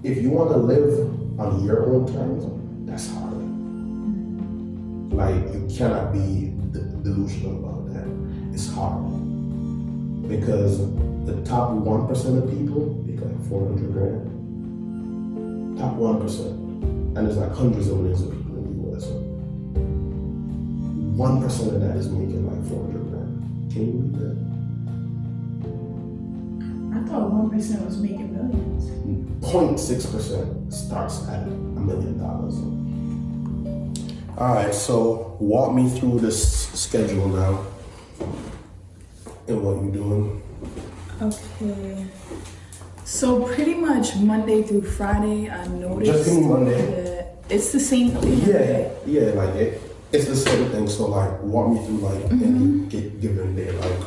if you want to live on your own terms, that's hard. Like, you cannot be delusional about that. It's hard. Because the top 1% of people make like 400 grand. Top 1%. And there's like hundreds of millions of people in the US. 1% of that is making like 400 grand. Can you believe that? I thought 1% was making millions. 0.6% starts at $1 million. All right, so walk me through this schedule now and what you're doing. Okay. So pretty much Monday through Friday, I noticed Just give me Monday. that it's the same thing. Yeah, like it's the same thing. So like, walk me through like any given day, like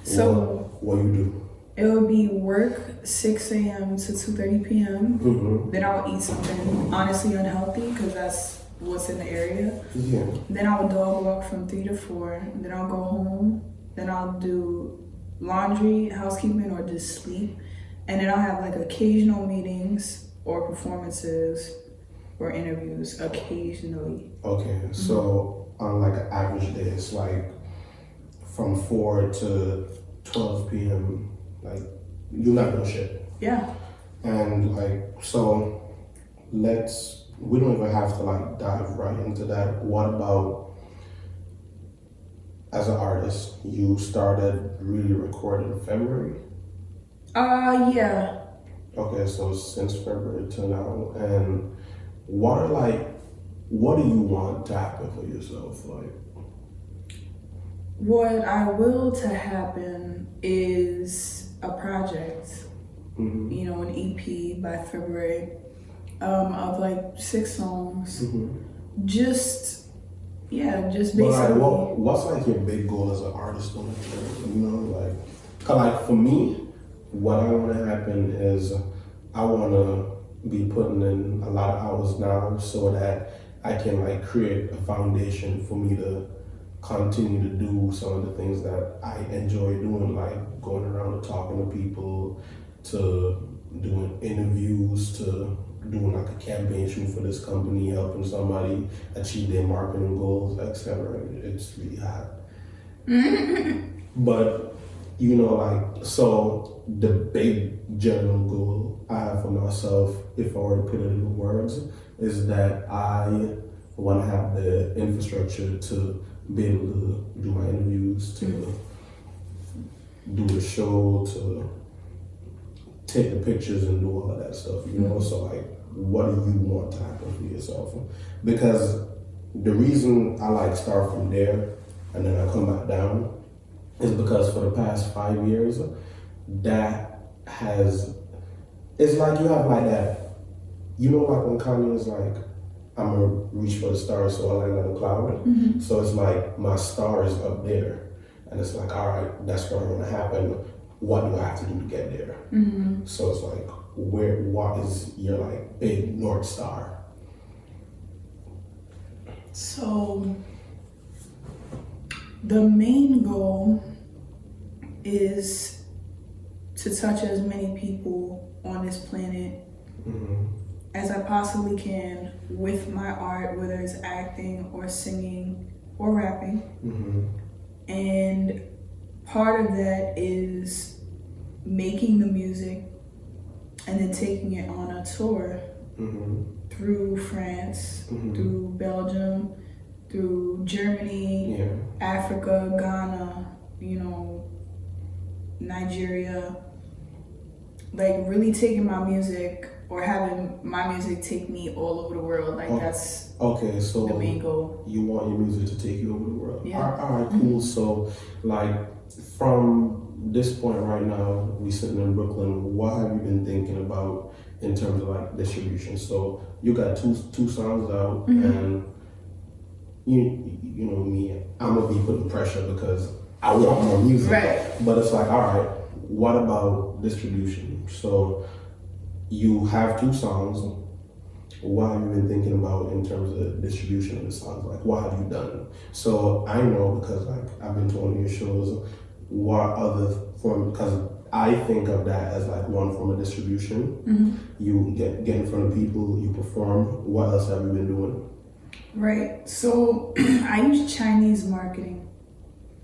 So what you do. it would be work 6 a.m. to 2:30 p.m. Then I'll eat something honestly unhealthy because that's what's in the area. Yeah. Then I'll dog walk from 3 to 4. Then I'll go home. Then I'll do laundry, housekeeping, or just sleep. And then I'll have like occasional meetings or performances or interviews occasionally. Okay, so on like an average day, it's like from 4 to 12 p.m. Like, you're not doing shit. Yeah. And like, so we don't even have to like dive right into that. What about, as an artist, you started really recording in February? Yeah. Okay, so since February to now, and what do you want to happen for yourself? Like, What I will to happen is a project, you know, an EP by February, of like 6 songs. Just basically. But like, what's like your big goal as an artist on the journey? You know, like, 'cause like for me, what I want to happen is I want to be putting in a lot of hours now so that I can like create a foundation for me to continue to do some of the things that I enjoy doing, like going around and talking to people, to doing interviews, to doing like a campaign shoot for this company, helping somebody achieve their marketing goals, etc. It's really hard. But you know, like, so the big general goal I have for myself, if I were to put it into words, is that I want to have the infrastructure to be able to do my interviews, to do the show, to take the pictures and do all of that stuff, you know? So like, what do you want to happen for yourself? Because the reason I like start from there and then I come back down is because for the past 5 years, it's like you have like that, you know, like when Kanye is like, I'm gonna reach for the stars so I land on a cloud. So it's like my star is up there. And it's like, all right, that's what's gonna happen. What do I have to do to get there? So it's like, what is your like big North Star? So the main goal is to touch as many people on this planet as I possibly can with my art, whether it's acting or singing or rapping. And part of that is making the music and then taking it on a tour through France, through Belgium, through Germany, Africa, Ghana, you know, Nigeria. Like really taking my music or having my music take me all over the world. Like that's okay, so the main goal. You want your music to take you over the world. Yeah. All right, cool. So like from this point right now, we sitting in Brooklyn, what have you been thinking about in terms of like distribution? So you got two songs out and you know me, I'm gonna be putting pressure because I want more music. Right. But it's like, all right, what about distribution? So you have 2 songs. What have you been thinking about in terms of distribution of the songs? Like, what have you done? So I know because like I've been to one of your shows. What other form? Because I think of that as like one form of distribution. You get in front of people, you perform. What else have you been doing? Right. So I use Chinese marketing.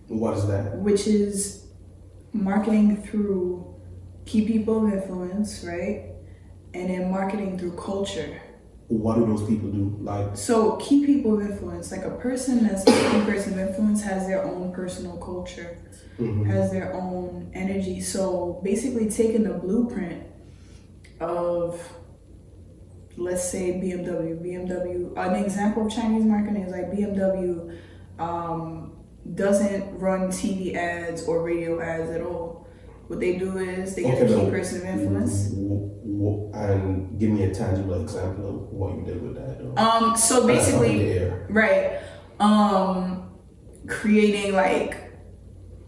What is that? Which is marketing through key people of influence, right? And then marketing through culture. What do those people do? Like, so key people of influence, like a person that's a key person of influence has their own personal culture, has their own energy. So basically taking the blueprint of, let's say BMW, an example of Chinese marketing is like BMW doesn't run TV ads or radio ads at all. What they do is they get a key person of influence. And give me a tangible example of what you did with that. Though. So basically, right, creating like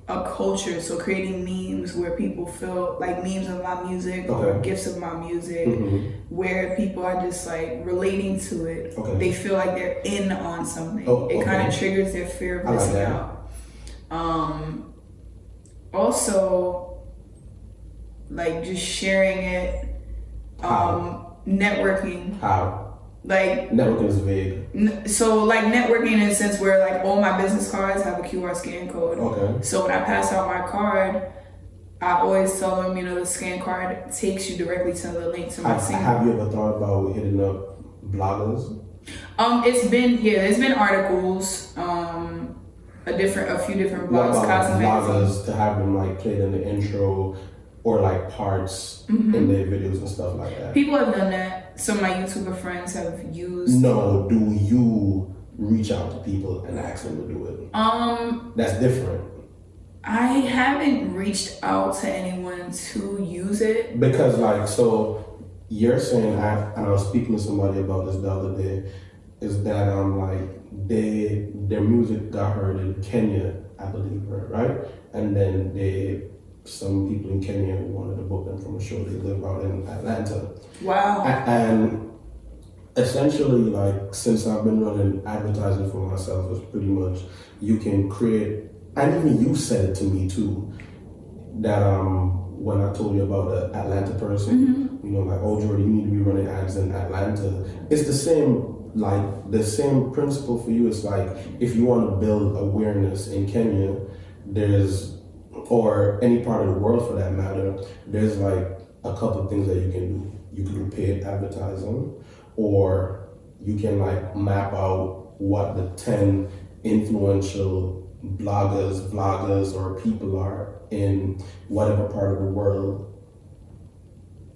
a culture. So creating memes where people feel like memes of my music or gifs of my music, where people are just like relating to it. They feel like they're in on something. It kind of triggers their fear of missing out. Also, like just sharing it, networking. How? Like networking is vague. So like networking in a sense where like all my business cards have a QR scan code. So when I pass out my card, I always tell them, the scan card takes you directly to the link to my single. Have you ever thought about hitting up bloggers? There's been articles, a few different blogs. What about bloggers to have them like played in the intro or like parts in their videos and stuff like that? People have done that. Some of my YouTuber friends have used. No, do you reach out to people and ask them to do it? That's different. I haven't reached out to anyone to use it. Because like, so you're saying, and I was speaking to somebody about this the other day, is that their music got heard in Kenya, I believe, right? And then some people in Kenya wanted to book them from a show. They live out in Atlanta. Wow. And essentially, like, since I've been running advertising for myself, it's pretty much you can create, and even you said it to me too, that when I told you about the Atlanta person, like, oh Jordi, you need to be running ads in Atlanta. It's the same principle for you. It's like, if you want to build awareness in Kenya, or any part of the world for that matter, there's like a couple of things that you can do. You can do paid advertising, or you can like map out what the 10 influential bloggers, vloggers, or people are in whatever part of the world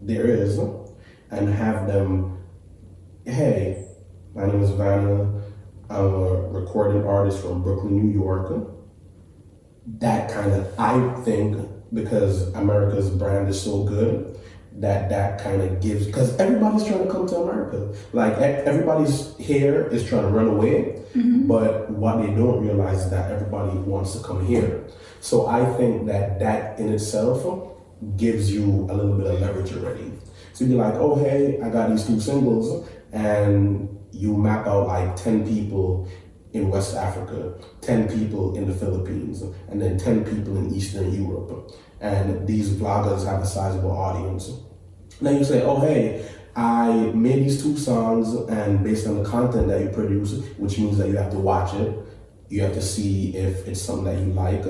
there is, and have them, hey, my name is Vannah, I'm a recording artist from Brooklyn, New York. That kind of, I think, because America's brand is so good, that kind of gives, because everybody's trying to come to America. Like, everybody's here is trying to run away, but what they don't realize is that everybody wants to come here. So I think that in itself gives you a little bit of leverage already. So you're like, oh, hey, I got these 2 singles, and you map out like 10 people in West Africa, 10 people in the Philippines, and then 10 people in Eastern Europe. And these vloggers have a sizable audience. Then you say, oh, hey, I made these 2 songs, and based on the content that you produce, which means that you have to watch it, you have to see if it's something that you like,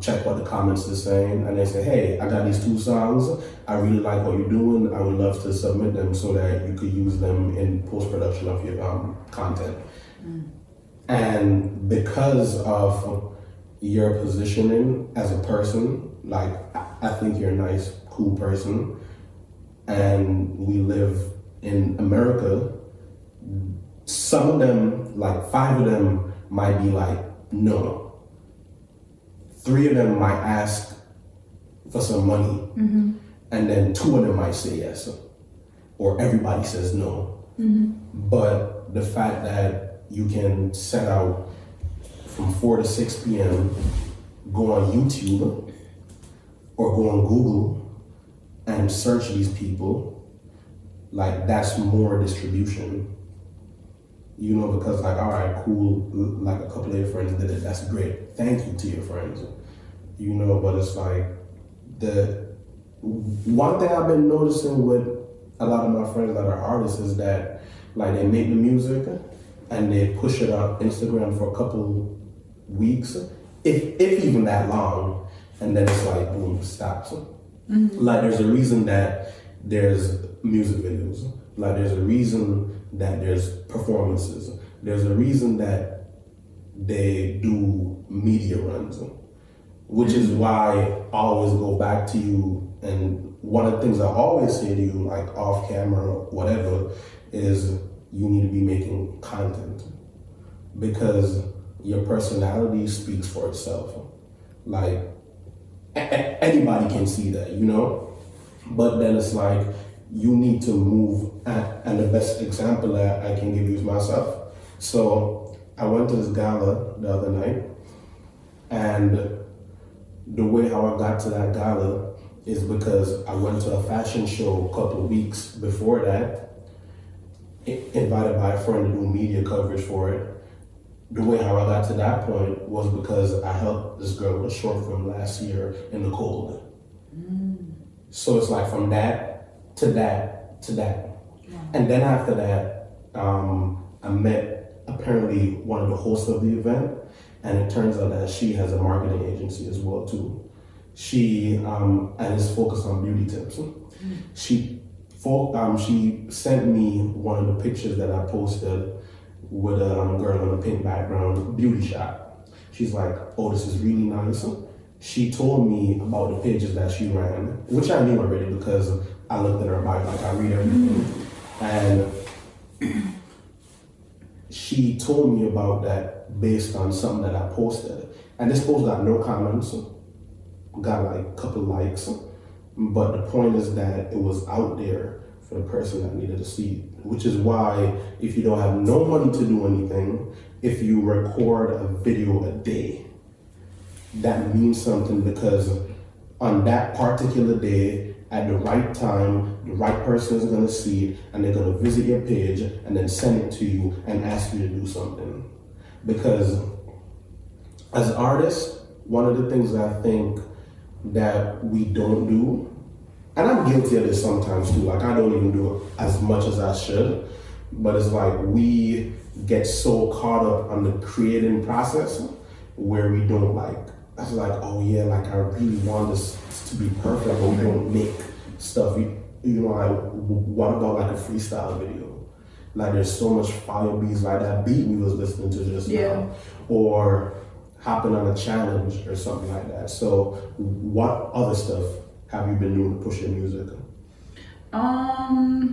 check what the comments are saying, and they say, hey, I got these 2 songs, I really like what you're doing, I would love to submit them so that you could use them in post-production of your content. And because of your positioning as a person, like, I think you're a nice, cool person, and we live in America, some of them, like 5 of them might be like, no. 3 of them might ask for some money, and then 2 of them might say yes, or everybody says no. But the fact that you can set out from 4 to 6 p.m., go on YouTube or go on Google and search these people, like, that's more distribution. Because like, all right, cool, like a couple of your friends did it, that's great. Thank you to your friends. But it's like, the one thing I've been noticing with a lot of my friends that are artists is that like they make the music and they push it on Instagram for a couple weeks, if even that long, and then it's like boom, stops. Like there's a reason that there's music videos. Like there's a reason that there's performances. There's a reason that they do media runs, which is why I always go back to you. And one of the things I always say to you, like off camera or whatever, is you need to be making content because your personality speaks for itself. Like anybody can see that, you know? But then it's like you need to move, and the best example that I can give you is myself. So I went to this gala the other night, and the way how I got to that gala is because I went to a fashion show a couple of weeks before that, invited by a friend to do media coverage for it. The way how I got to that point was because I helped this girl with a short film last year in the cold. So it's like from that to that to that. And then after that, I met apparently one of the hosts of the event, and it turns out that she has a marketing agency as well too. She and is focused on beauty tips. She sent me one of the pictures that I posted with a girl on a pink background, beauty shot. She's like, oh, this is really nice. She told me about the pages that she ran, which I knew already because I looked at her bio, like I read everything. And she told me about that based on something that I posted. And this post got no comments, got like a couple likes. But the point is that it was out there for the person that needed to see it. Which is why if you don't have no money to do anything, if you record a video a day, that means something because on that particular day, at the right time, the right person is gonna see it and they're gonna visit your page and then send it to you and ask you to do something. Because as artists, one of the things that I think that we don't do, and I'm guilty of this sometimes too, like I don't even do it as much as I should, but it's like we get so caught up on the creating process where we don't like, it's like, oh yeah, like I really want this to be perfect, but we don't make stuff. You know, like what about like a freestyle video? Like there's so much fire beats, like that beat we was listening to just now, or hopping on a challenge or something like that. So what other stuff have you been doing to push your music? I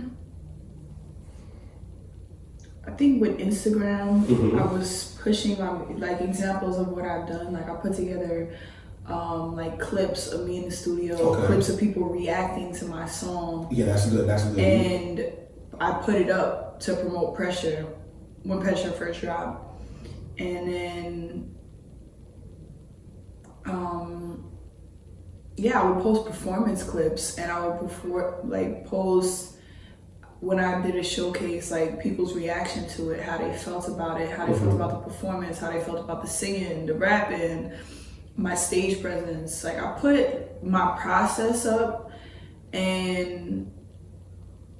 think with Instagram, I was pushing like examples of what I've done. Like I put together like clips of me in the studio, clips of people reacting to my song. Yeah, that's good. That's good. And I put it up to promote Pressure when Pressure first dropped, and then I would post performance clips, and I would post when I did a showcase, like people's reaction to it, how they felt about it, how they felt about the performance, how they felt about the singing, the rapping, my stage presence. Like I put my process up and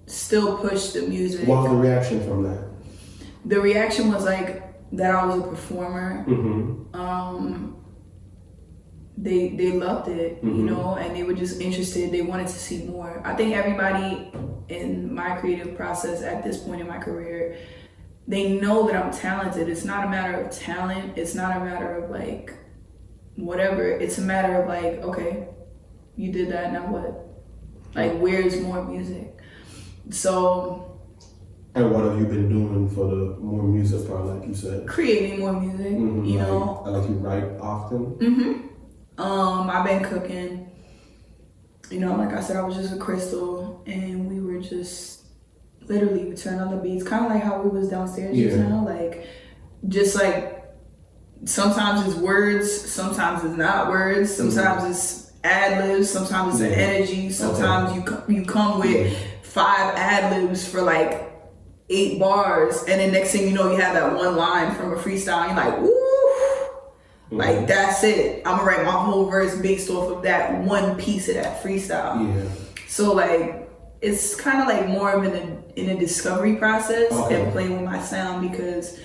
still push the music. What was the reaction from that? The reaction was like that I was a performer. They loved it, you know, and they were just interested. They wanted to see more. I think everybody in my creative process at this point in my career, they know that I'm talented. It's not a matter of talent. It's not a matter of like whatever. It's a matter of like, okay, you did that, now what? Like, where's more music? So. And what have you been doing for the more music part, like you said? Creating more music, you know. Like you write often? I've been cooking. You know, like I said, I was just with Crystal, and we were just literally we turned on the beats, kind of like how we was downstairs just now. Like, just like sometimes it's words, sometimes it's not words, sometimes it's ad libs, sometimes it's an energy, sometimes you come with 5 ad libs for like 8 bars, and then next thing you know, you have that one line from a freestyle, and you're like, woo! Like, that's it. I'm gonna write my whole verse based off of that one piece of that freestyle. Yeah. So, like, it's kind of like more of in a discovery process and playing with my sound, because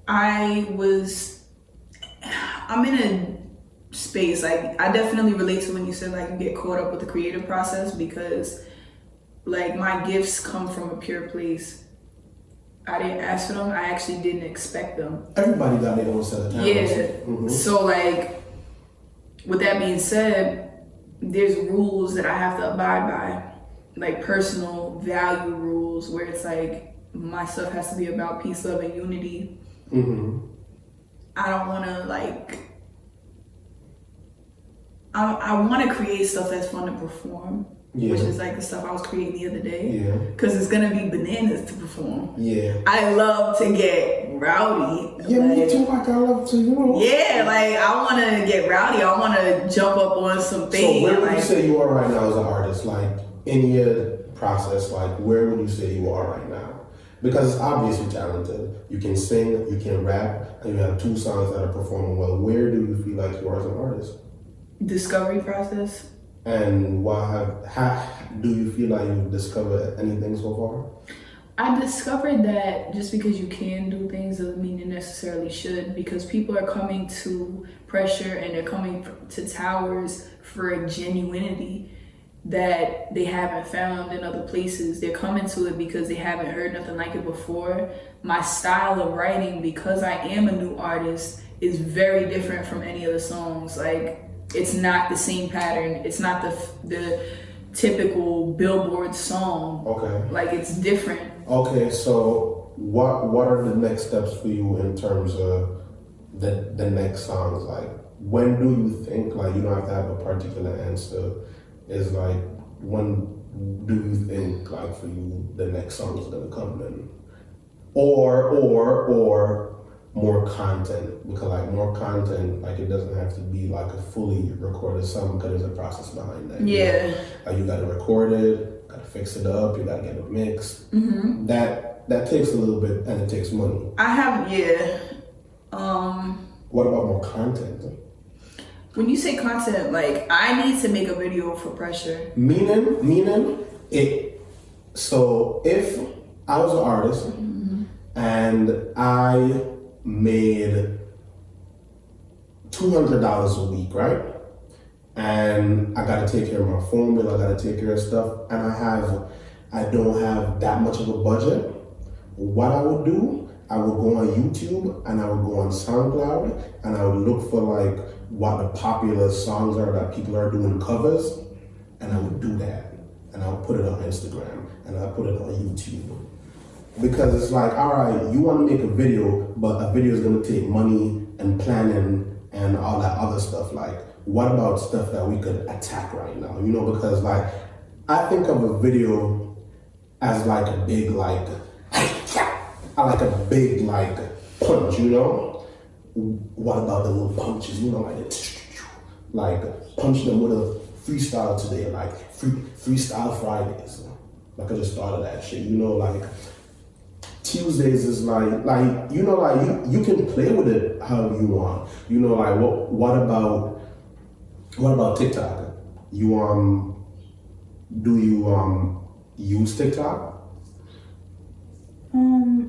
I'm in a space, like, I definitely relate to when you said, like, you get caught up with the creative process, because, like, my gifts come from a pure place. I didn't ask for them. I actually didn't expect them. Everybody got their own set of talents. Yeah. So, like, with that being said, there's rules that I have to abide by, like personal value rules, where it's like my stuff has to be about peace, love, and unity. I don't want to, like, I want to create stuff that's fun to perform. Which is like the stuff I was creating the other day. Because it's going to be bananas to perform. I love to get rowdy. Me too. Like, I love to, Yeah, like, I want to get rowdy. I want to jump up on some things. So where would you say you are right now as an artist? Like, in your process, like, where would you say you are right now? Because it's obviously talented. You can sing, you can rap, and you have 2 songs that are performing well. Where do you feel like you are as an artist? Discovery process. I discovered that just because you can do things doesn't mean you necessarily should, because people are coming to pressure and they're coming to towers for a genuinity that they haven't found in other places. They're coming to it because they haven't heard nothing like it before. My style of writing, because I am a new artist, is very different from any other songs. Like, it's not the same pattern. It's not the typical Billboard song. Like, it's different. So what are the next steps for you in terms of the next songs? Like, when do you think, like, you don't have to have a particular answer, is like, when do you think, like, for you the next song is gonna come in? Or more content, because, like, more content, like, it doesn't have to be like a fully recorded song, because there's a process behind that. Like, you gotta record it, gotta fix it up, you gotta get it mixed. That takes a little bit, and it takes money. What about more content? When you say content, like, I need to make a video for pressure. Meaning it. So if I was an artist and I made $200 a week, right? And I gotta take care of my phone bill, I gotta take care of stuff, and I don't have that much of a budget. What I would do, I would go on YouTube and I would go on SoundCloud and I would look for, like, what the popular songs are that people are doing covers, and I would do that, and I would put it on Instagram and I put it on YouTube. Because it's like, all right, you want to make a video, but a video is going to take money and planning and all that other stuff. Like, what about stuff that we could attack right now? Because, like, I think of a video as like a big, like, punch, What about the little punches, like punch them with a freestyle today, like freestyle Fridays. Like, I just thought of that shit, like, Tuesdays is like you can play with it however you want. Like, what about TikTok? Do you use TikTok?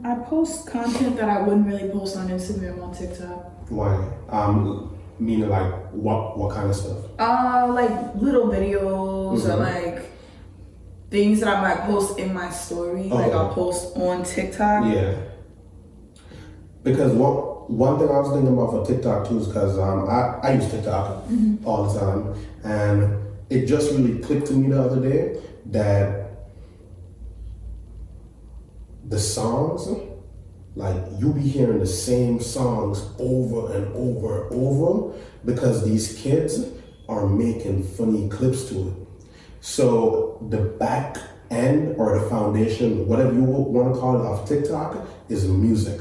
I post content that I wouldn't really post on Instagram on TikTok. Why? Meaning, like, what kind of stuff? Like little videos or like things that I might post in my story. Okay. Like, I'll post on TikTok. Yeah. Because one thing I was thinking about for TikTok too is because I use TikTok all the time, and it just really clicked to me the other day that the songs, like, you be hearing the same songs over and over and over because these kids are making funny clips to it. So the back end or the foundation, whatever you want to call it, of TikTok is music.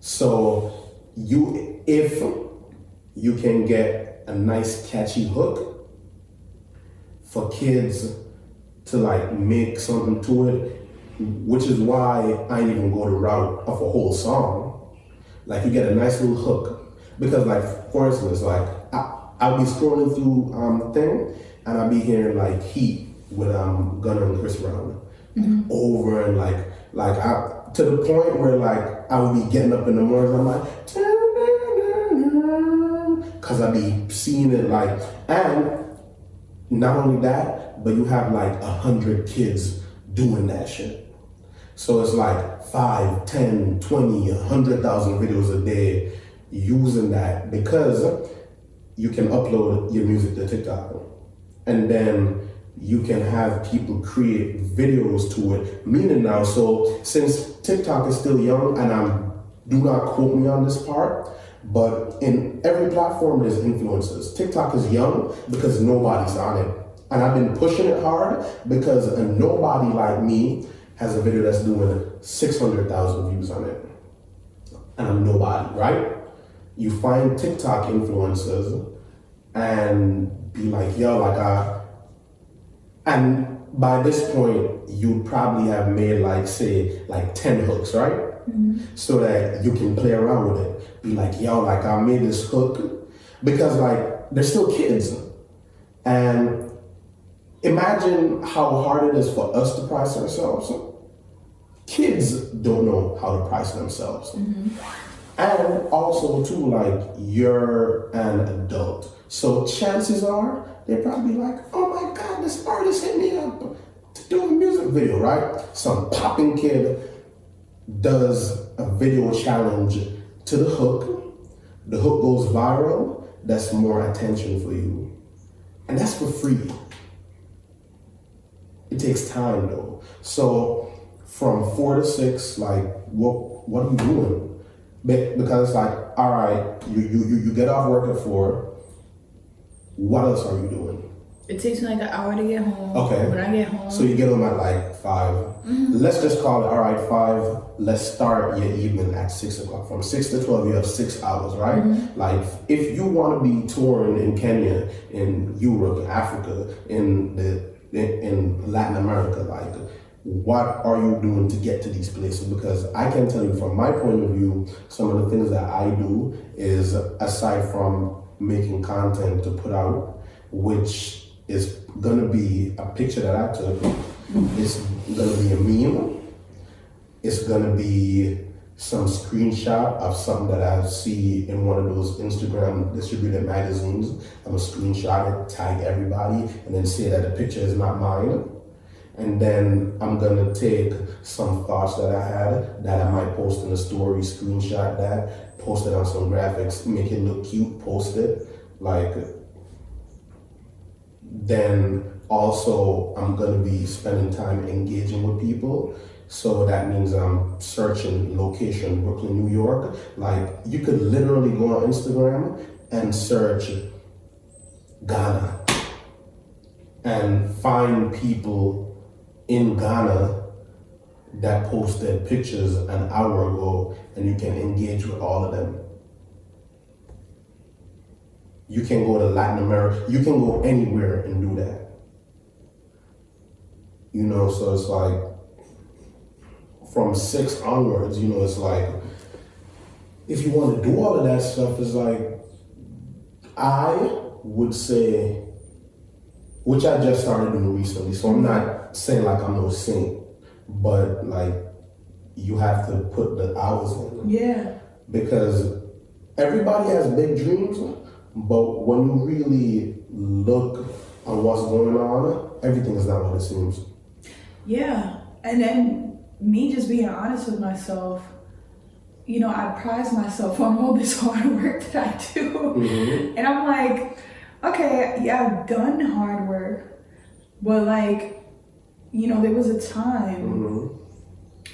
So if you can get a nice catchy hook for kids to, like, make something to it, which is why I didn't even go the route of a whole song. Like, you get a nice little hook, Because like, for instance, like I'll be scrolling through thing, and I'll be hearing like Heat with Gunna and Chris Brown over and like I, to the point where like I would be getting up in the morning, I'm like, because I be seeing it like, and not only that, but you have like 100 kids doing that shit. So it's like 5, 10, 20, 100,000 videos a day using that, because you can upload your music to TikTok, and then you can have people create videos to it. Meaning now, so since TikTok is still young, and do not quote me on this part, but in every platform there's influencers. TikTok is young because nobody's on it. And I've been pushing it hard because a nobody like me has a video that's doing 600,000 views on it. And I'm nobody, right? You find TikTok influencers and be like, yo, like and by this point, you'd probably have made like, say, like 10 hooks, right? So that you can play around with it. Be like, yo, like I made this hook, because like they're still kids. And imagine how hard it is for us to price ourselves. Kids don't know how to price themselves. And also too, like, you're an adult. So chances are, they're probably like, oh my God, this artist hit me up to do a music video, right? Some popping kid does a video challenge to the hook. The hook goes viral. That's more attention for you. And that's for free. It takes time though. So from 4 to 6, like, what are you doing? Because it's like, all right, you get off work at 4. What else are you doing? It takes me like an hour to get home. Okay. When I get home. So you get home at like 5. Let's just call it, all right, 5. Let's start your evening at 6 o'clock. From 6 to 12, you have 6 hours, right? Like, if you want to be touring in Kenya, in Europe, Africa, in Latin America, like, what are you doing to get to these places? Because I can tell you from my point of view, some of the things that I do is, aside from making content to put out, which is gonna be a picture that I took, it's gonna be a meme, it's gonna be some screenshot of something that I see in one of those Instagram distributed magazines. I'm gonna screenshot it, tag everybody, and then say that the picture is not mine. And then I'm gonna take some thoughts that I had that I might post in a story, screenshot that, post it on some graphics, make it look cute, post it. Like, then also I'm gonna be spending time engaging with people. So that means I'm searching location, Brooklyn, New York. Like, you could literally go on Instagram and search Ghana and find people in Ghana that posted pictures an hour ago, and you can engage with all of them. You can go to Latin America, you can go anywhere and do that. You know, so it's like, from 6 onwards, you know, it's like, if you want to do all of that stuff, it's like, I would say, which I just started doing recently, so I'm not saying like I'm no saint, but like, you have to put the hours in. Yeah. Because everybody has big dreams, but when you really look on what's going on, everything is not what it seems. Yeah. And then me just being honest with myself, you know, I prize myself on all this hard work that I do. And I'm like, okay, yeah, I've done hard work, but like, you know, there was a time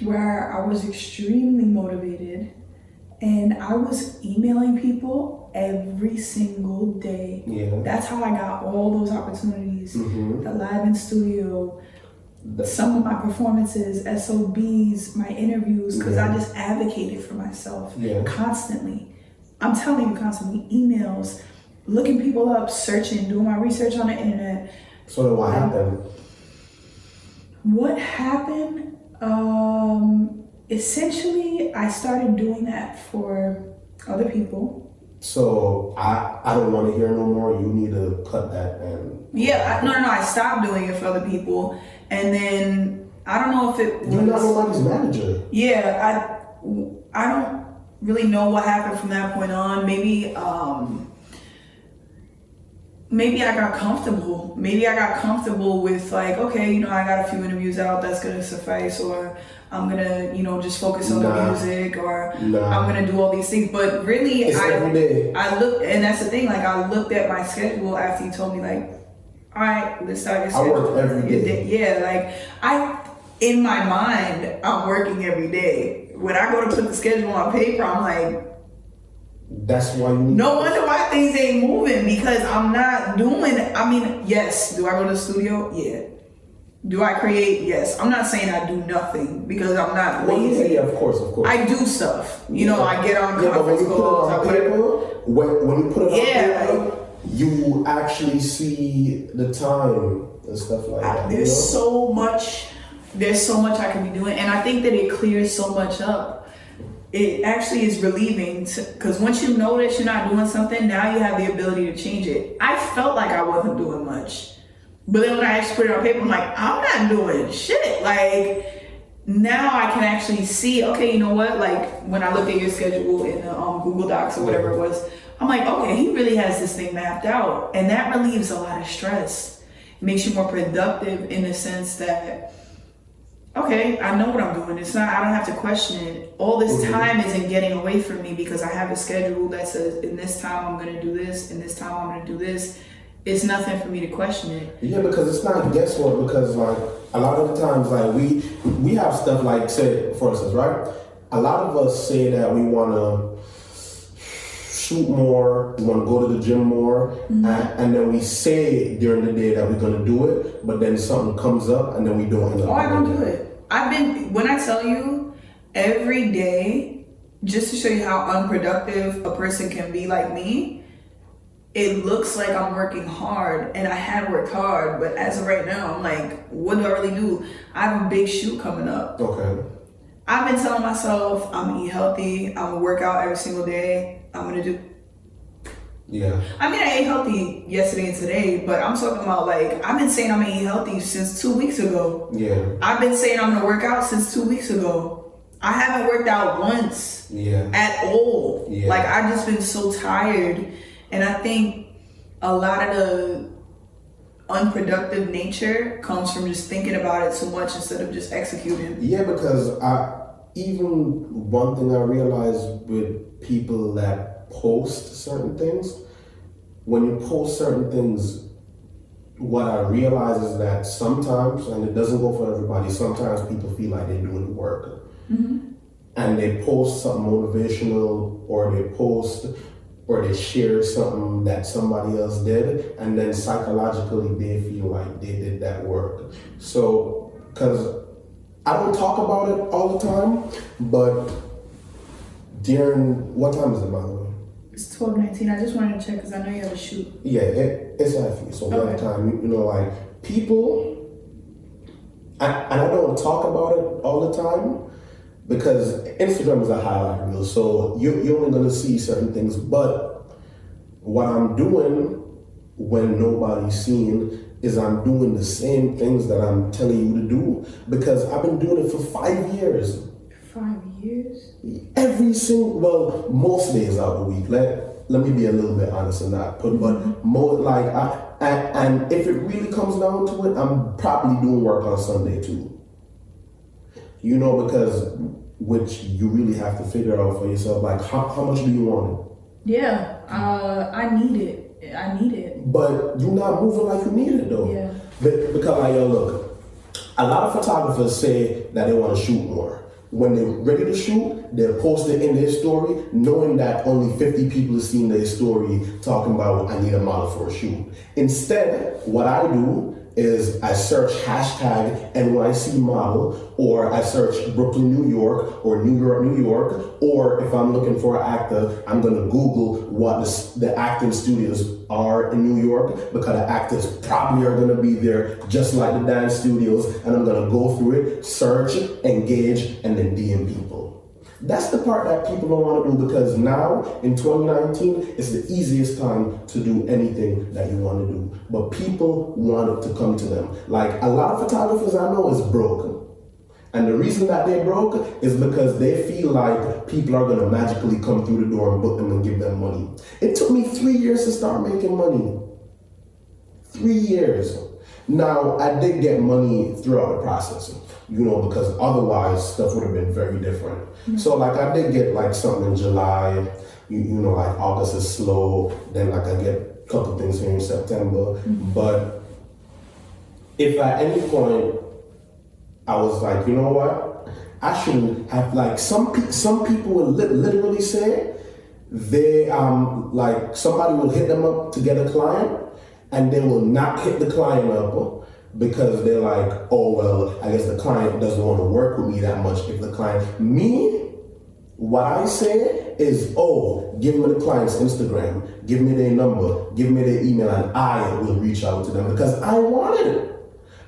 where I was extremely motivated and I was emailing people every single day. Yeah. That's how I got all those opportunities. The live in studio, some of my performances, SOBs, my interviews, because I just advocated for myself constantly. I'm telling you, constantly, emails, looking people up, searching, doing my research on the internet. So then what happened? What happened? Essentially, I started doing that for other people. So I don't want to hear no more. You need to cut that and. Yeah, no. I stopped doing it for other people, and then I don't know if it was. You're not nobody's manager. Yeah, I don't really know what happened from that point on. Maybe I got comfortable. Maybe I got comfortable with like, okay, I got a few interviews out, that's gonna suffice, or I'm gonna, just focus on the music, or I'm gonna do all these things. But really, every day. I looked, and that's the thing. Like, I looked at my schedule after you told me, like, all right, let's start your schedule. I work every day. Yeah, like in my mind, I'm working every day. When I go to put the schedule on paper, I'm like, that's why you need. No wonder why things ain't moving, because I'm not doing. I mean, yes. Do I go to the studio? Yeah. Do I create? Yes. I'm not saying I do nothing, because I'm not lazy. Yeah, of course. I do stuff. I get on conference calls. When you put it on paper, you actually see the time and stuff like that. There's so much I can be doing, and I think that it clears so much up. It actually is relieving, because once you know that you're not doing something, now you have the ability to change it. I felt like I wasn't doing much, but then when I actually put it on paper, I'm like, I'm not doing shit. Like, now I can actually see, okay, you know what? Like, when I look at your schedule in the Google Docs or whatever it was, I'm like, okay, he really has this thing mapped out, and that relieves a lot of stress. It makes you more productive in the sense that, okay, I know what I'm doing. I don't have to question it. All this time isn't getting away from me, because I have a schedule that says, in this time I'm going to do this, in this time I'm going to do this. It's nothing for me to question it. Yeah, because it's not guesswork, because like a lot of the times, like we have stuff like, say, for instance, right? A lot of us say that we want to shoot more, we want to go to the gym more, and then we say during the day that we're going to do it, but then something comes up and then we don't end up. Oh, I don't do it. When I tell you, every day, just to show you how unproductive a person can be like me, it looks like I'm working hard, and I have worked hard, but as of right now, I'm like, what do I really do? I have a big shoot coming up. Okay. I've been telling myself I'm gonna eat healthy, I'm gonna work out every single day, I'm gonna do. Yeah. I mean, I ate healthy yesterday and today, but I'm talking about, like, I've been saying I'm gonna eat healthy since 2 weeks ago. Yeah. I've been saying I'm gonna work out since 2 weeks ago. I haven't worked out once. Yeah. At all. Yeah. Like, I've just been so tired. And I think a lot of the unproductive nature comes from just thinking about it so much instead of just executing. Yeah, because even one thing I realized with people that post certain things, when you post certain things, what I realize is that sometimes, and it doesn't go for everybody, sometimes people feel like they're doing the work. And they post something motivational, or they share something that somebody else did, and then psychologically they feel like they did that work. So, because I don't talk about it all the time, but during, what time is it, by the way? It's 12:19. I just wanted to check because I know you have a shoot. Yeah, it's heavy. So one time, like people, and I don't talk about it all the time, because Instagram is a highlight reel, so you're only going to see certain things. But what I'm doing when nobody's seeing is I'm doing the same things that I'm telling you to do, because I've been doing it for 5 years. 5 years? Most days out of the week. Let me be a little bit honest and not put, but more like, and if it really comes down to it, I'm probably doing work on Sunday too. Because which you really have to figure out for yourself, like how much do you want it? Yeah, I need it. But you're not moving like you need it though. Yeah. Because like, look, a lot of photographers say that they want to shoot more. When they're ready to shoot, they'll post it in their story, knowing that only 50 people have seen their story talking about, I need a model for a shoot. Instead, what I do is I search hashtag NYC model, or I search Brooklyn, New York, or New York, New York, or if I'm looking for an actor, I'm gonna Google what the acting studios are in New York, because the actors probably are gonna be there just like the dance studios, and I'm gonna go through it, search, engage, and then DM people. That's the part that people don't want to do, because now in 2019, it's the easiest time to do anything that you want to do. But people want it to come to them. Like, a lot of photographers I know is broken. And the reason that they're broke is because they feel like people are going to magically come through the door and book them and give them money. It took me 3 years to start making money. 3 years. Now, I did get money throughout the process, because otherwise stuff would have been very different. So like I did get like something in July, like August is slow, then like I get a couple things here in September. But if at any point I was like, you know what? I shouldn't have, like, some people will literally say they like somebody will hit them up to get a client, and they will not hit the client up because they're like, oh well, I guess the client doesn't want to work with me that much. If the client, what I say is, oh, give me the client's Instagram, give me their number, give me their email, and I will reach out to them because I wanted it.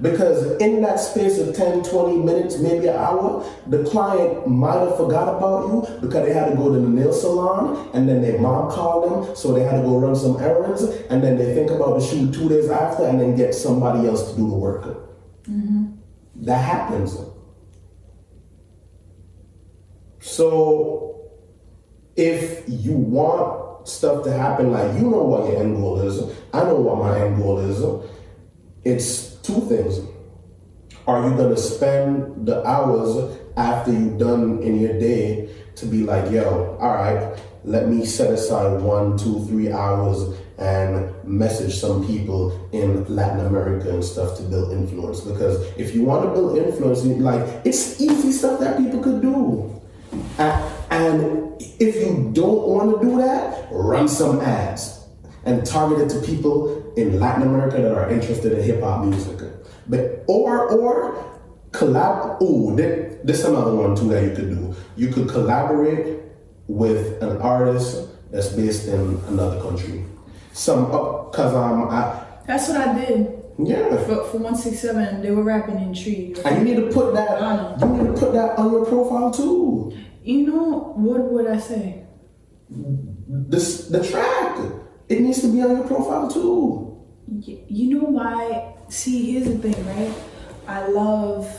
Because in that space of 10, 20 minutes, maybe an hour, the client might have forgot about you because they had to go to the nail salon, and then their mom called them, so they had to go run some errands, and then they think about the shoot 2 days after and then get somebody else to do the work. That happens. So if you want stuff to happen, like, you know what your end goal is, I know what my end goal is. It's two things. Are you gonna spend the hours after you're done in your day to be like, yo, all right, let me set aside 1, 2, 3 hours and message some people in Latin America and stuff to build influence? Because if you want to build influence, like, it's easy stuff that people could do. And if you don't want to do that, run some ads and target it to people in Latin America that are interested in hip hop music. But or collab. Oh, this is another one too that you could do. You could collaborate with an artist that's based in another country. That's what I did. Yeah. For 167, they were rapping in Tree. And you need to put that. You need to put that on your profile too. What would I say? The track. It needs to be on your profile too. You know why? See, here's the thing, right? I love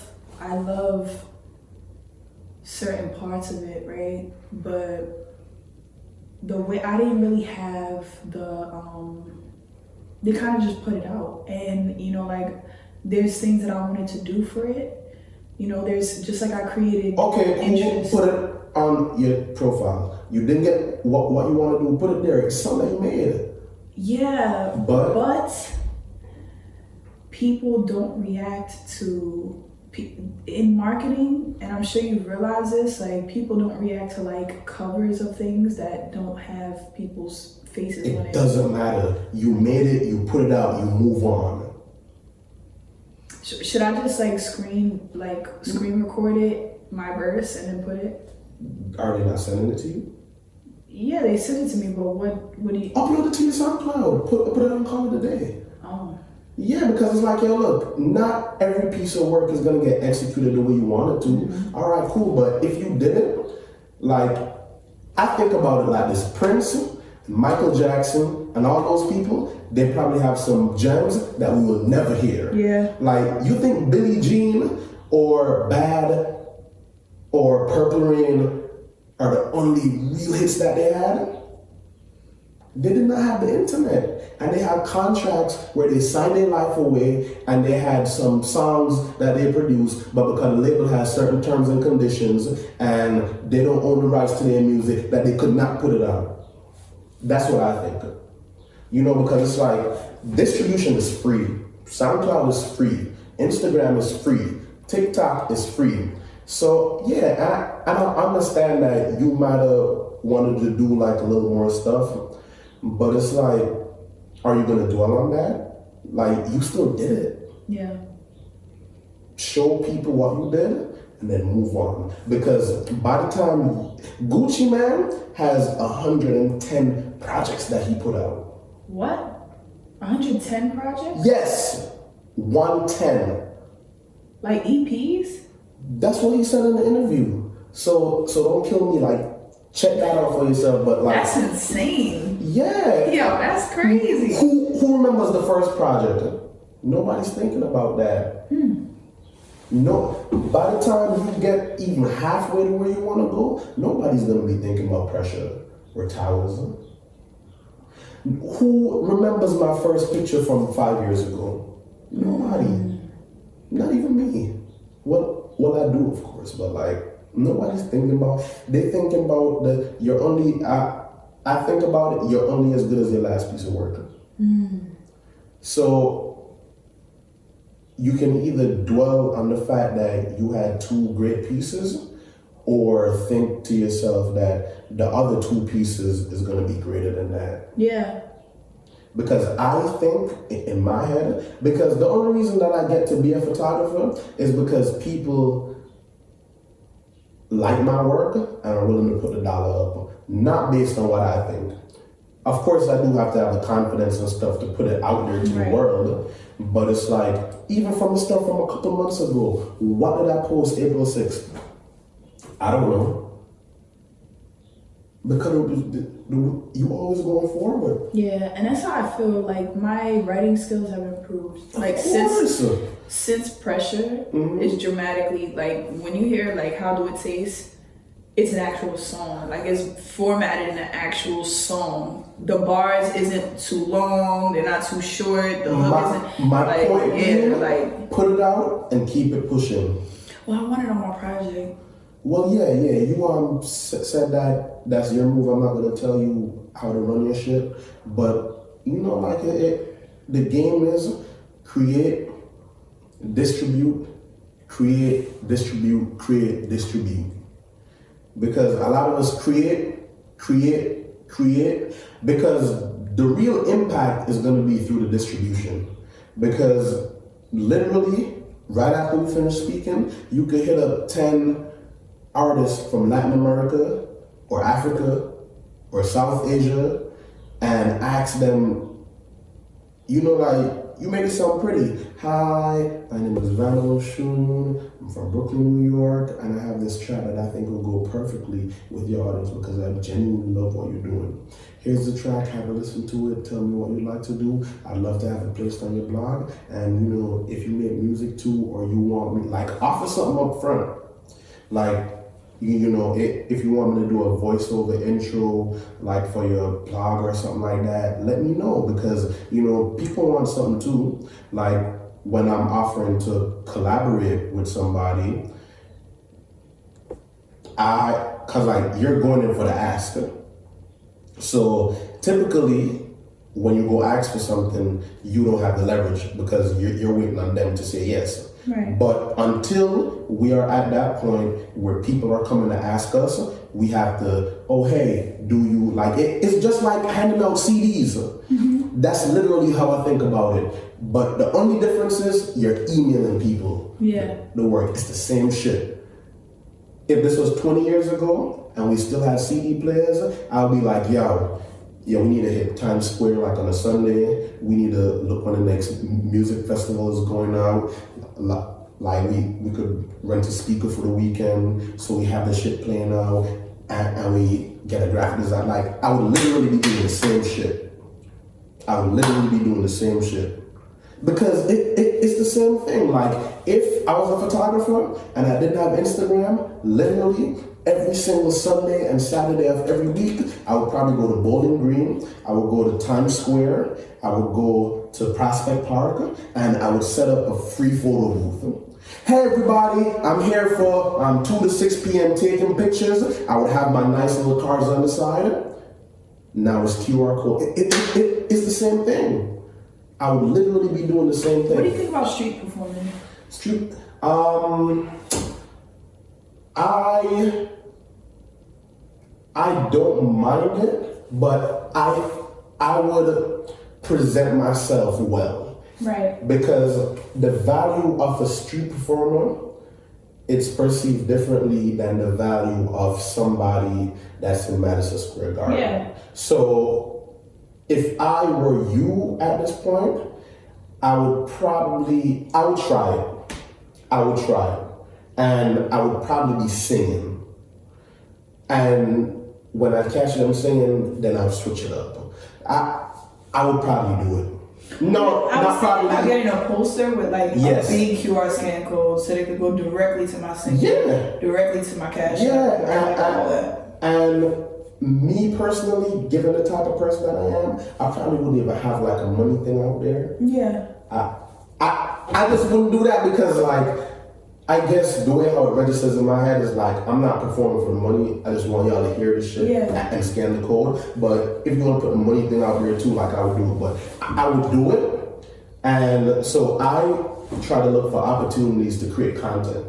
certain parts of it, right? But the way I didn't really have they kind of just put it out, and like there's things that I wanted to do for it. There's just like I created. Okay, interest. Put it on your profile. You didn't get what you want to do. Put it there. It's something that you made. Yeah, but people don't react to in marketing, and I'm sure you realize this. Like, people don't react to like covers of things that don't have people's faces on it. It doesn't matter. You made it. You put it out. You move on. Should I just screen record it, my verse, and then put it? Are they not sending it to you? Yeah, they sent it to me, but what do you... Upload it to your SoundCloud. Put it on Call It a Day. Oh. Yeah, because it's like, yo, look, not every piece of work is going to get executed the way you want it to. Mm-hmm. All right, cool. But if you didn't, I think about it like this. Prince, Michael Jackson, and all those people, they probably have some gems that we will never hear. Yeah. Like, you think Billie Jean or Bad or Purple Rain are the only real hits that they had? They did not have the internet, and they had contracts where they signed their life away, and they had some songs that they produced, but because the label has certain terms and conditions and they don't own the rights to their music, that they could not put it out. That's what I think. Because it's like, distribution is free. SoundCloud is free. Instagram is free. TikTok is free. So yeah, I don't understand that you might have wanted to do a little more stuff, but it's like, are you gonna dwell on that? You still did it. Yeah. Show people what you did and then move on. Because by the time Gucci Mane has 110 projects that he put out. What? 110 projects? Yes, 110. Like EPs? That's what he said in the interview. So don't kill me. Like, check that out for yourself. But like, that's insane. Yeah. Yo, that's crazy. Who remembers the first project? Nobody's thinking about that. No. By the time you get even halfway to where you want to go, nobody's gonna be thinking about pressure or towers. Who remembers my first picture from 5 years ago? Nobody. Not even me. Well, I do, of course, but like, nobody's thinking about. They thinking about you're only. I think about it. You're only as good as your last piece of work. So you can either dwell on the fact that you had two great pieces, or think to yourself that the other two pieces is going to be greater than that. Yeah. Because I think in my head, because the only reason that I get to be a photographer is because people like my work and are willing to put the dollar up, not based on what I think. Of course, I do have to have the confidence and stuff to put it out there to the world, but it's like, even from the stuff from a couple months ago, what did I post April 6th? I don't know. Because you always going forward. Yeah, and that's how I feel like my writing skills have improved. Like since Pressure is dramatically, like when you hear like How Do It Taste, it's an actual song. Like it's formatted in an actual song. The bars isn't too long, they're not too short, the hook isn't my like, point like put it out and keep it pushing. Well, I want it on my project. Well, yeah. You said that's your move. I'm not gonna tell you how to run your shit, but you know, like the game is create, distribute, create, distribute, create, distribute. Because a lot of us create, because the real impact is gonna be through the distribution. Because literally, right after we finish speaking, you could hit up 10 artists from Latin America or Africa or South Asia and ask them, you know, like, you make it sound pretty. Hi, my name is Vannah Oshun. I'm from Brooklyn, New York, and I have this track that I think will go perfectly with your audience because I genuinely love what you're doing. Here's the track, have a listen to it, tell me what you'd like to do. I'd love to have it placed on your blog. And you know, if you make music too, or you want me, like, offer something up front. Like, you know, if you want me to do a voiceover intro, like for your blog or something like that, let me know, because, you know, people want something too. Like when I'm offering to collaborate with somebody, cause like you're going in for the ask. So typically when you go ask for something, you don't have the leverage because you're waiting on them to say yes. Right. But until we are at that point where people are coming to ask us, we have to, oh, hey, do you like it? It's just like handing out CDs. That's literally how I think about it. But the only difference is you're emailing people the work. It's the same shit. If this was 20 years ago and we still had CD players, I'll be like, yo, we need to hit Times Square like on a Sunday. We need to look when the next music festival is going out. Like we could rent a speaker for the weekend, so we have the shit playing out, and we get a graphic design. Like I would literally be doing the same shit. Because it's the same thing. Like if I was a photographer and I didn't have Instagram, literally every single Sunday and Saturday of every week, I would probably go to Bowling Green, I would go to Times Square, I would go to Prospect Park, and I would set up a free photo booth. Hey everybody, I'm here for 2 to 6 p.m. taking pictures. I would have my nice little cards on the side. Now it's QR code. It's the same thing. I would literally be doing the same thing. What do you think about street performing? I don't mind it, but I would present myself well. Right. Because the value of a street performer, it's perceived differently than the value of somebody that's in Madison Square Garden. Yeah. So if I were you at this point, I would try it. And I would probably be singing. And when I catch them singing, then I'll switch it up. I would probably do it. No, not probably. I'm getting a poster with like yes. a big QR scan code so they could go directly to my single, directly to my cash. And me personally, given the type of person that I am, I probably wouldn't even have like a money thing out there. Yeah. I just wouldn't do that because like, I guess the way how it registers in my head is like, I'm not performing for the money. I just want y'all to hear this shit and scan the code. But if you want to put a money thing out there too, like I would do it. But I would do it. And so I try to look for opportunities to create content.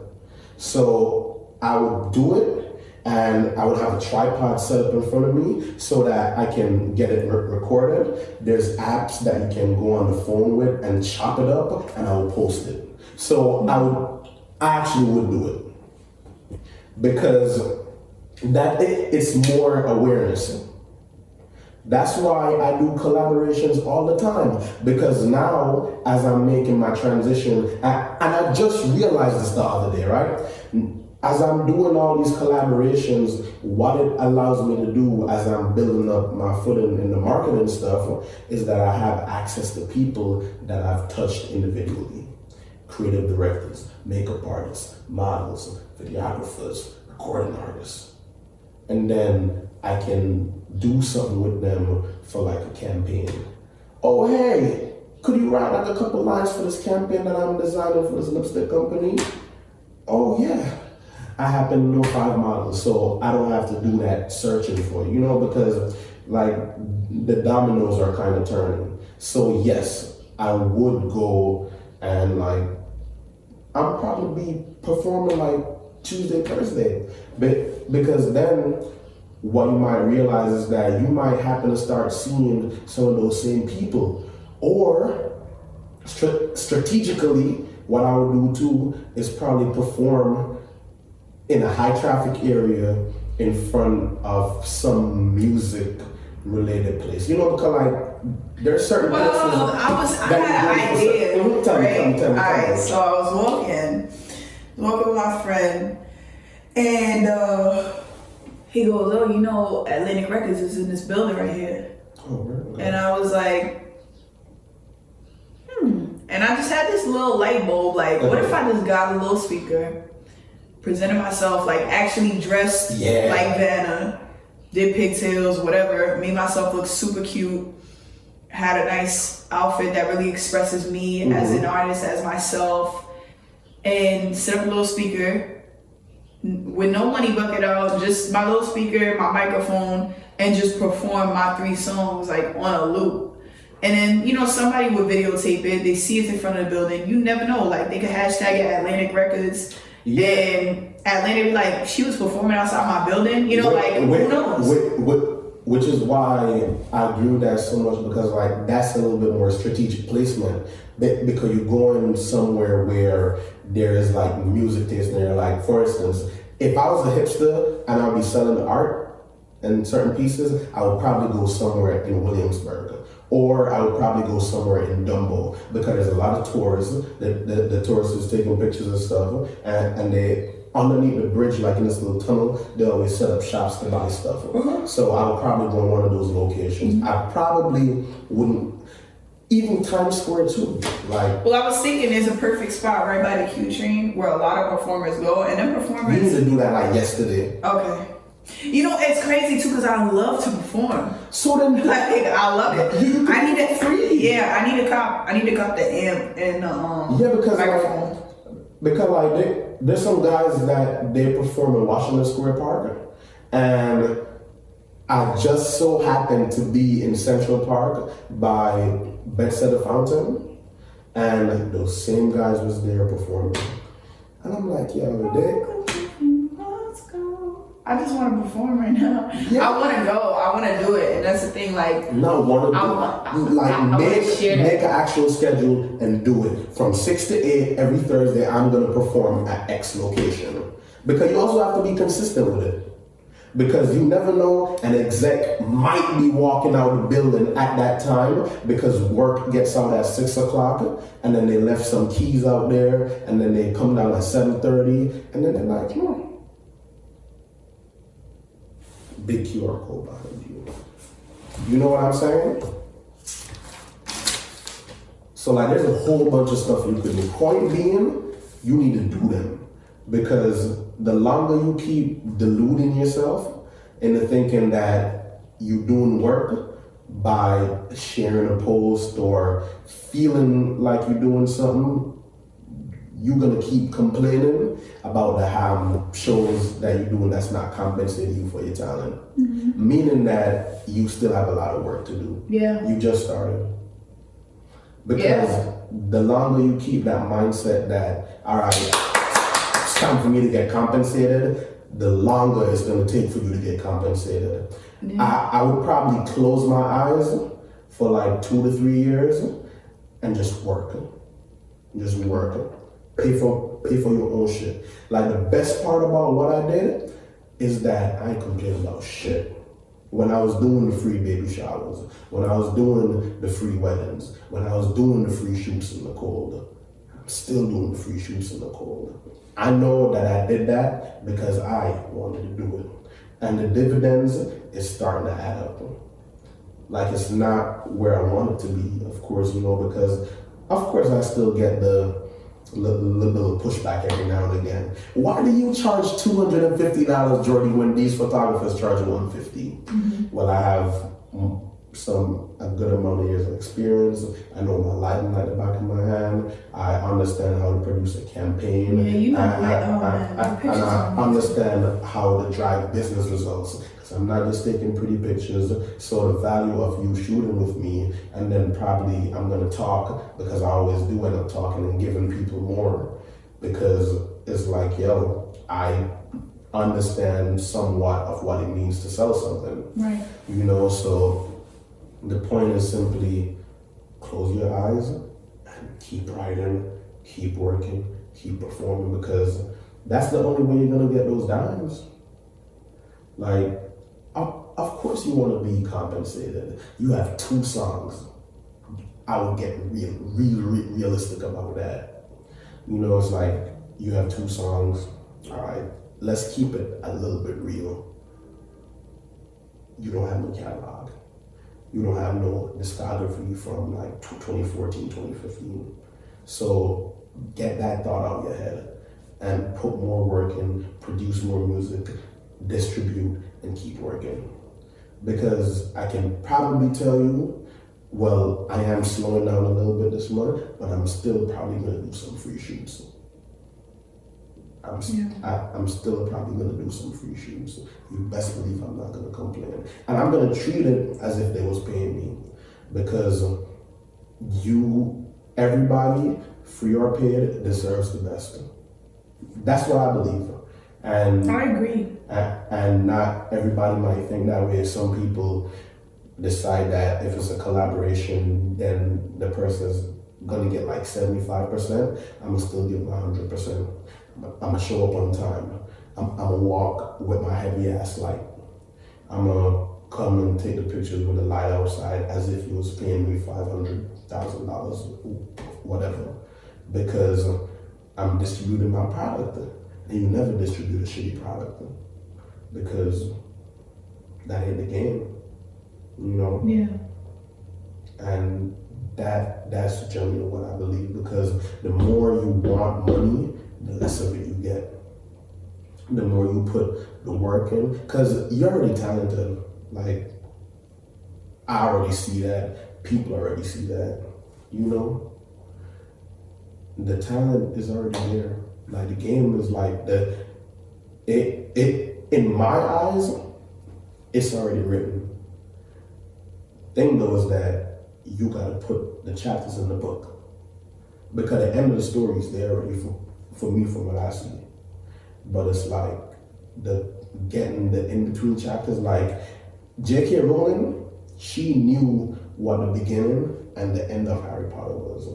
So I would do it. And I would have a tripod set up in front of me so that I can get it recorded. There's apps that you can go on the phone with and chop it up, and I will post it. So I actually would do it because it's more awareness. That's why I do collaborations all the time, because now as I'm making my transition, and I just realized this the other day, right? As I'm doing all these collaborations, what it allows me to do as I'm building up my footing in the marketing stuff is that I have access to people that I've touched individually. Creative directors, makeup artists, models, videographers, recording artists. And then I can do something with them for like a campaign. Oh, hey, could you write like a couple lines for this campaign that I'm designing for this lipstick company? Oh, yeah. I happen to know 5 models, so I don't have to do that searching for you, because like the dominoes are kind of turning. So yes, I would go and like, I'll probably be performing like Tuesday, Thursday, because then what you might realize is that you might happen to start seeing some of those same people, or strategically, what I would do too is probably perform in a high traffic area in front of some music related place. Because like there's certain places. I had an idea. Tell me. Alright, so I was walking with my friend, and he goes, "Oh, Atlantic Records is in this building right here." Oh, really? And I was like, And I just had this little light bulb, like, what if I just got a little speaker, presented myself, like, actually dressed like Vannah, did pigtails, whatever, made myself look super cute, had a nice outfit that really expresses me as an artist, as myself, and set up a little speaker with no money bucket out, just my little speaker, my microphone, and just perform my 3 songs, like, on a loop. And then, somebody would videotape it, they see it in front of the building, you never know, like, they could hashtag it Atlantic Records, and Atlantic, like, she was performing outside my building, who knows? Which is why I agree with that so much, because, like, that's a little bit more strategic placement, because you're going somewhere where there is, like, music taste there. Like, for instance, if I was a hipster and I'd be selling art and certain pieces, I would probably go somewhere in Williamsburg. Or I would probably go somewhere in Dumbo, because there's a lot of tourists, the tourists is taking pictures and stuff, and they, underneath the bridge, like in this little tunnel, they always set up shops to buy stuff. So I would probably go in one of those locations. I probably wouldn't, even Times Square too. Like, well, I was thinking there's a perfect spot right by the Q train where a lot of performers go, and then performers... You need to do that like yesterday. Okay. It's crazy too, because I love to perform. So then, like, I love it. I need it free. Yeah, I need to cop the amp and because microphone. There's some guys that they perform in Washington Square Park, and I just so happened to be in Central Park by Bedsetter Fountain, and those same guys was there performing, and I'm like, I just want to perform right now. Yeah. I want to go. I want to do it, and that's the thing. Like, make an actual schedule and do it from 6 to 8 every Thursday. I'm gonna perform at X location, because you also have to be consistent with it, because you never know, an exec might be walking out the building at that time because work gets out at 6 o'clock, and then they left some keys out there, and then they come down at 7:30, and then they're like, big QR code behind you. You know what I'm saying? So like there's a whole bunch of stuff you could do. Point being, you need to do them. Because the longer you keep deluding yourself into thinking that you're doing work by sharing a post or feeling like you're doing something, you're gonna keep complaining about the harm shows that you're doing that's not compensating you for your talent. Mm-hmm. Meaning that you still have a lot of work to do. Yeah. You just started. Because the longer you keep that mindset that, all right, it's time for me to get compensated, the longer it's gonna take for you to get compensated. Yeah. I would probably close my eyes for like 2 to 3 years and just work. Just work. Pay for your own shit. Like the best part about what I did is that I ain't complaining about shit. When I was doing the free baby showers, when I was doing the free weddings, when I was doing the free shoots in the cold, I'm still doing the free shoots in the cold. I know that I did that because I wanted to do it. And the dividends is starting to add up. Like it's not where I want it to be, of course, because of course I still get the little pushback every now and again. Why do you charge $250, Jordi, when these photographers charge $150? Mm-hmm. Well, I have a good amount of years of experience. I know my lighting like the back of my hand. I understand how to produce a campaign. Yeah, you know, I understand how to drive business results. Because I'm not just taking pretty pictures. So the value of you shooting with me, and then probably I'm gonna talk, because I always do end up talking and giving people more. Because it's like, yo, I understand somewhat of what it means to sell something. Right. So the point is simply close your eyes and keep writing, keep working, keep performing, because that's the only way you're gonna get those dimes. Like, of course you want to be compensated. You have 2 songs. I would get realistic about that. It's like you have 2 songs. All right, let's keep it a little bit real. You don't have no catalog. You don't have no discography from like 2014, 2015. So get that thought out of your head and put more work in, produce more music, distribute, and keep working. Because I can probably tell you, well, I am slowing down a little bit this month, but I'm still probably gonna do some free shoots. I'm still probably gonna do some free shoots. You best believe I'm not gonna complain. And I'm gonna treat it as if they was paying me. Because everybody, free or paid, deserves the best. That's what I believe. And I agree. And not everybody might think that way. Some people decide that if it's a collaboration, then the person's gonna get like 75%. I'm gonna still give them 100%. I'm gonna show up on time. I'm gonna walk with my heavy ass light. I'm gonna come and take the pictures with the light outside as if you was paying me $500,000, whatever. Because I'm distributing my product. And you never distribute a shitty product. Because that ain't the game. Yeah. And that's generally what I believe. Because the more you want money, the less of it you get. The more you put the work in, because you're already talented. Like, I already see that. People already see that. The talent is already there. Like, the game is like in my eyes, it's already written. Thing though is that you gotta put the chapters in the book, because the end of the story is there already for me, from what I see. But it's like getting the in-between chapters. Like J.K. Rowling, she knew what the beginning and the end of Harry Potter was.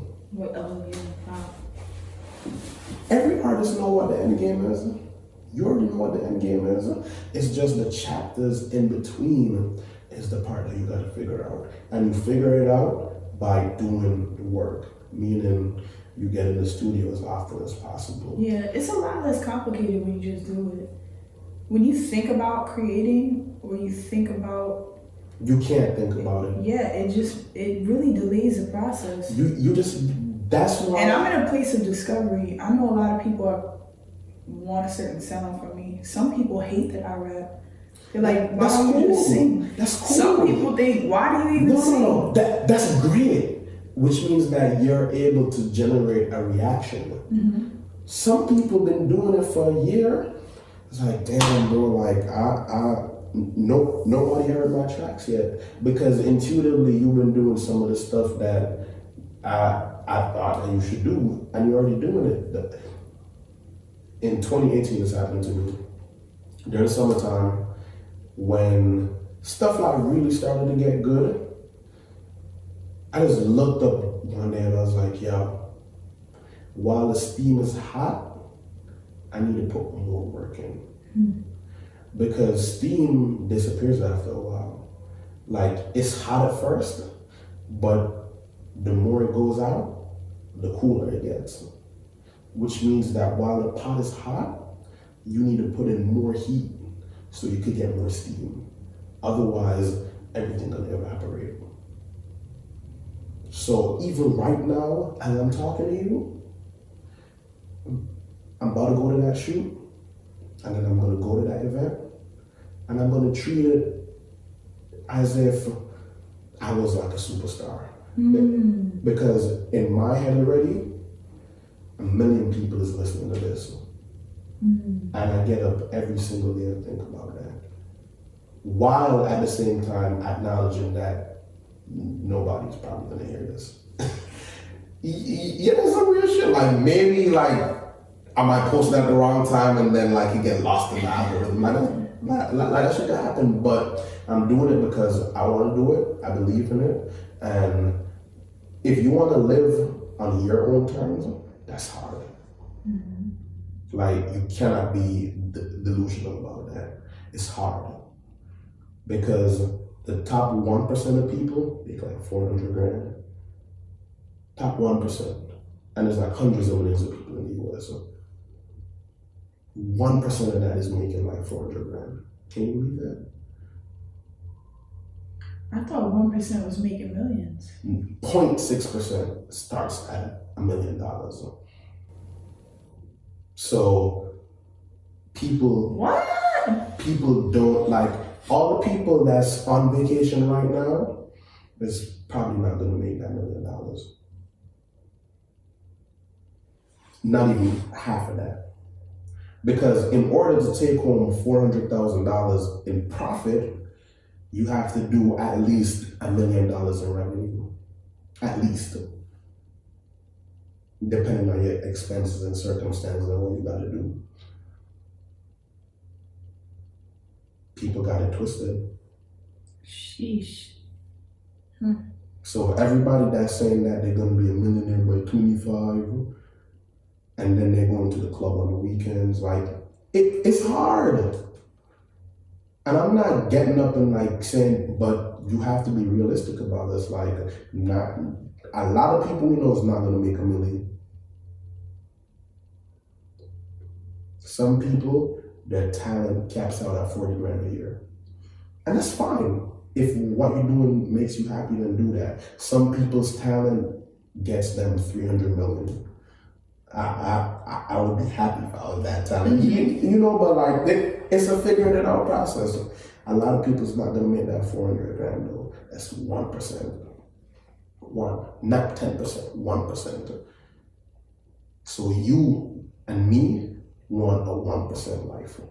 Every artist know what the end game is. You already know what the end game is. It's just the chapters in between is the part that you gotta figure out. And you figure it out by doing the work, meaning you get in the studio as often as possible. Yeah, it's a lot less complicated when you just do it. when you think about creating, or you think about, you can't think about it. Yeah, it really delays the process. You just, that's why. And I'm in a place of discovery. I know a lot of people want a certain sound from me. Some people hate that I rap. They're like, why don't you just sing? That's cool. Some people think, why do you even sing? No. That's great. Which means that you're able to generate a reaction. Mm-hmm. Some people been doing it for a year. It's like, damn, bro, like nobody heard my tracks yet, because intuitively you've been doing some of the stuff that I thought that you should do, and you're already doing it. In 2018, this happened to me during the summertime when stuff like really started to get good. I just looked up one day and I was like, yo, while the steam is hot, I need to put more work in. Mm. Because steam disappears after a while. Like, it's hot at first, but the more it goes out, the cooler it gets. Which means that while the pot is hot, you need to put in more heat so you could get more steam. Otherwise, everything will evaporate. So even right now, as I'm talking to you, I'm about to go to that shoot, and then I'm going to go to that event, and I'm going to treat it as if I was like a superstar. Mm. Because in my head already, 1 million people is listening to this. Mm. And I get up every single day and think about that. While at the same time acknowledging that nobody's probably gonna hear this. Yeah, there's some real shit. Like, maybe like I might post it at the wrong time and then like it get lost in the algorithm. Like that shit can happen, but I'm doing it because I want to do it. I believe in it, and if you want to live on your own terms, that's hard. Mm-hmm. Like, you cannot be delusional about that. It's hard because the top 1% of people make like 400 grand. Top 1%. And there's like hundreds of millions of people in the US. So 1% of that is making like 400 grand. Can you believe that? I thought 1% was making millions. 0.6% starts at $1 million. So people... What? People don't like... All the people that's on vacation right now is probably not going to make that $1 million. Not even half of that. Because in order to take home $400,000 in profit, you have to do at least $1 million in revenue. At least. Depending on your expenses and circumstances and what you got to do. People got it twisted. Sheesh. So everybody that's saying that they're going to be a millionaire by 25, and then they're going to the club on the weekends, like, it's hard. And I'm not getting up and like saying, but you have to be realistic about this. Like, not a lot of people we know is not going to make $1 million. Some people, their talent caps out at 40 grand a year. And that's fine. If what you're doing makes you happy, then do that. Some people's talent gets them 300 million. I would be happy if I was that talent. You know, but like, it's a figuring it out process. A lot of people's not gonna make that 400 grand though. That's 1%. Not 10%, 1%. So you and me want a 1% life.